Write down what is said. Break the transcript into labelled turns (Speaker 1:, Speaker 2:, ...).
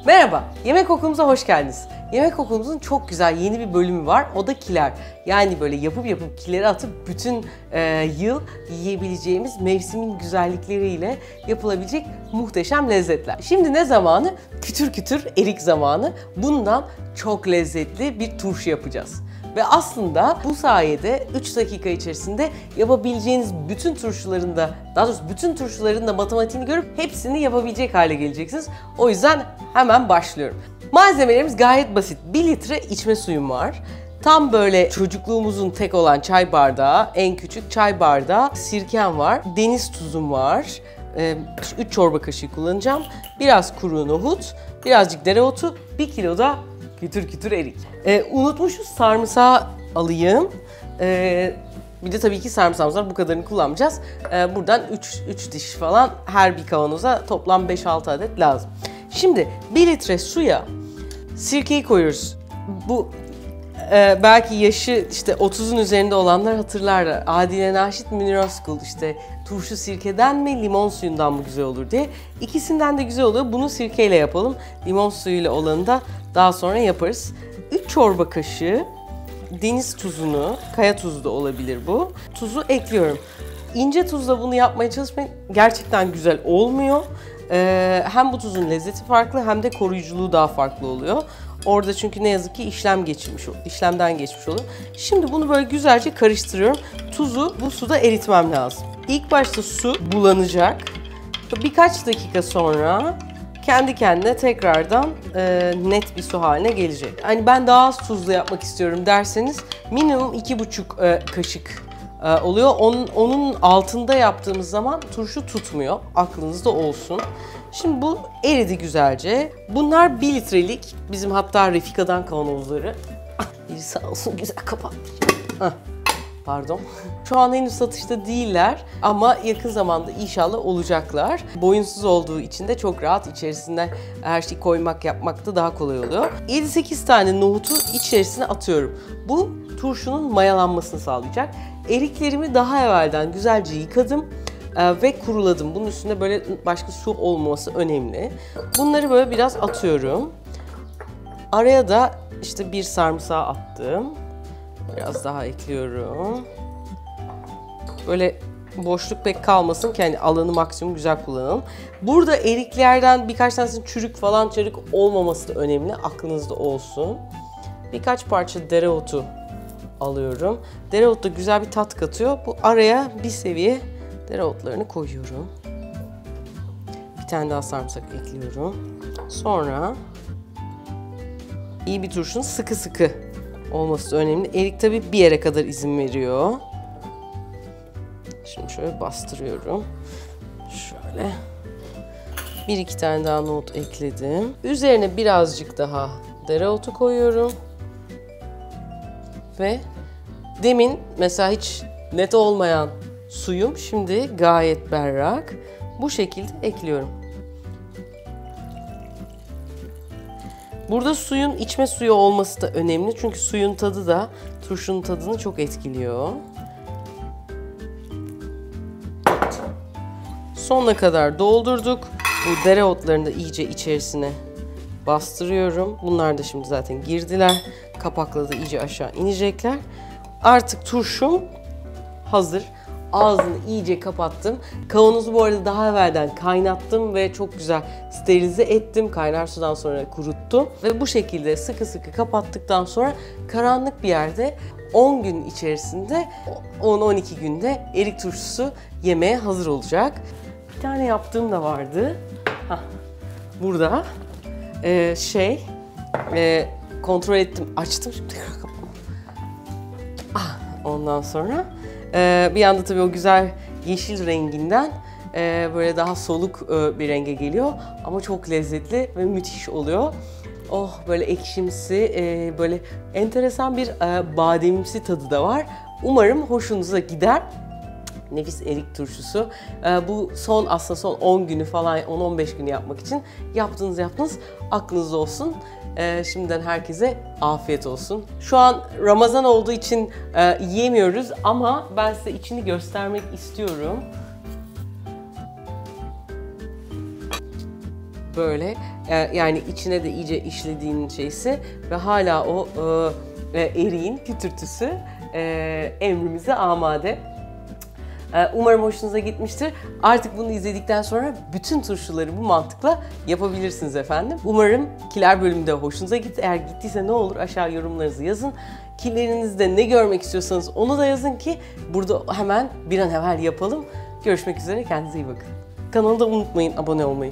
Speaker 1: Merhaba, Yemek Okulumuza hoş geldiniz. Yemek Okulumuzun çok güzel yeni bir bölümü var, o da kiler. Yani böyle yapıp kileri atıp bütün yıl yiyebileceğimiz mevsimin güzellikleriyle yapılabilecek muhteşem lezzetler. Şimdi ne zamanı? Kütür kütür erik zamanı. Bundan çok lezzetli bir turşu yapacağız. Ve aslında bu sayede 3 dakika içerisinde yapabileceğiniz bütün turşuların da, daha doğrusu bütün turşuların da matematiğini görüp hepsini yapabilecek hale geleceksiniz. O yüzden hemen başlıyorum. Malzemelerimiz gayet basit. 1 litre içme suyum var. Tam böyle çocukluğumuzun tek olan çay bardağı, en küçük çay bardağı sirkem var. Deniz tuzum var. 3 çorba kaşığı kullanacağım. Biraz kuru nohut, birazcık dereotu, 1 kilo da kütür kütür erik. Unutmuşuz, sarımsağı alayım. Bir de tabii ki sarımsağımız var, bu kadarını kullanmayacağız. Buradan 3 diş falan her bir kavanoza toplam 5-6 adet lazım. Şimdi 1 litre suya sirkeyi koyuyoruz. Bu belki yaşı işte 30'un üzerinde olanlar hatırlarlar. Adile Naşit, Münir Özkul işte turşu sirkeden mi limon suyundan mı güzel olur diye. İkisinden de güzel oluyor. Bunu sirkeyle yapalım. Limon suyuyla olanı da daha sonra yaparız. 3 çorba kaşığı deniz tuzunu, kaya tuzu da olabilir bu. Tuzu ekliyorum. İnce tuzla bunu yapmaya çalışmayın. Gerçekten güzel olmuyor. Hem bu tuzun lezzeti farklı hem de koruyuculuğu daha farklı oluyor. Orada çünkü ne yazık ki işlemden geçmiş oluyor. Şimdi bunu böyle güzelce karıştırıyorum. Tuzu bu suda eritmem lazım. İlk başta su bulanacak. Birkaç dakika sonra kendi kendine tekrardan net bir su haline gelecek. Hani ben daha az tuzlu yapmak istiyorum derseniz minimum 2,5 kaşık oluyor. Onun altında yaptığımız zaman turşu tutmuyor. Aklınızda olsun. Şimdi bu eridi güzelce. Bunlar 1 litrelik bizim hatta Refika'dan kavanozları. Biri sağ olsun güzel kapatmış. Pardon. Şu an henüz satışta değiller ama yakın zamanda inşallah olacaklar. Boyunsuz olduğu için de çok rahat içerisinde her şeyi koymak, yapmak da daha kolay oluyor. 7-8 tane nohutu içerisine atıyorum. Bu turşunun mayalanmasını sağlayacak. Eriklerimi daha evvelden güzelce yıkadım ve kuruladım. Bunun üstünde böyle başka su olmaması önemli. Bunları böyle biraz atıyorum. Araya da işte bir sarımsağı attım. Biraz daha ekliyorum. Böyle boşluk pek kalmasın ki hani alanı maksimum güzel kullanalım. Burada eriklerden birkaç tanesinin çürük olmaması da önemli. Aklınızda olsun. Birkaç parça dereotu alıyorum. Dereotu da güzel bir tat katıyor. Bu araya bir seviye dereotlarını koyuyorum. Bir tane daha sarımsak ekliyorum. Sonra iyi bir turşunun sıkı sıkı olması önemli. Erik tabii bir yere kadar izin veriyor. Şimdi şöyle bastırıyorum. Şöyle. 1-2 tane daha nohut ekledim. Üzerine birazcık daha dereotu koyuyorum. Ve demin mesela hiç net olmayan suyum şimdi gayet berrak. Bu şekilde ekliyorum. Burada suyun içme suyu olması da önemli. Çünkü suyun tadı da turşunun tadını çok etkiliyor. Sonuna kadar doldurduk. Bu dereotlarını da iyice içerisine bastırıyorum. Bunlar da şimdi zaten girdiler. Kapakla da iyice aşağı inecekler. Artık turşum hazır. Ağzını iyice kapattım. Kavanozu bu arada daha evvelden kaynattım ve çok güzel sterilize ettim. Kaynar sudan sonra kuruttum. Ve bu şekilde sıkı sıkı kapattıktan sonra karanlık bir yerde 10 gün içerisinde 10-12 günde erik turşusu yemeğe hazır olacak. Bir tane yaptığım da vardı. Burada kontrol ettim, açtım. Şimdi tekrar kapattım. Ondan sonra bir anda tabii o güzel yeşil renginden böyle daha soluk bir renge geliyor. Ama çok lezzetli ve müthiş oluyor. Oh, böyle ekşimsi, böyle enteresan bir bademimsi tadı da var. Umarım hoşunuza gider. Nefis erik turşusu. Bu aslında son 10 günü falan, 10-15 günü yapmak için yaptınız. Aklınızda olsun. Şimdiden herkese afiyet olsun. Şu an Ramazan olduğu için yiyemiyoruz ama ben size içini göstermek istiyorum. böyle yani içine de iyice işlediğin şeysi ve hala o eriğin kütürtüsü emrimize amade. Umarım hoşunuza gitmiştir. Artık bunu izledikten sonra bütün turşuları bu mantıkla yapabilirsiniz efendim. Umarım kiler bölümü de hoşunuza gitti. Eğer gittiyse ne olur aşağı yorumlarınızı yazın. Kilerinizde ne görmek istiyorsanız onu da yazın ki burada hemen bir an evvel yapalım. Görüşmek üzere, kendinize iyi bakın. Kanalı da unutmayın abone olmayı.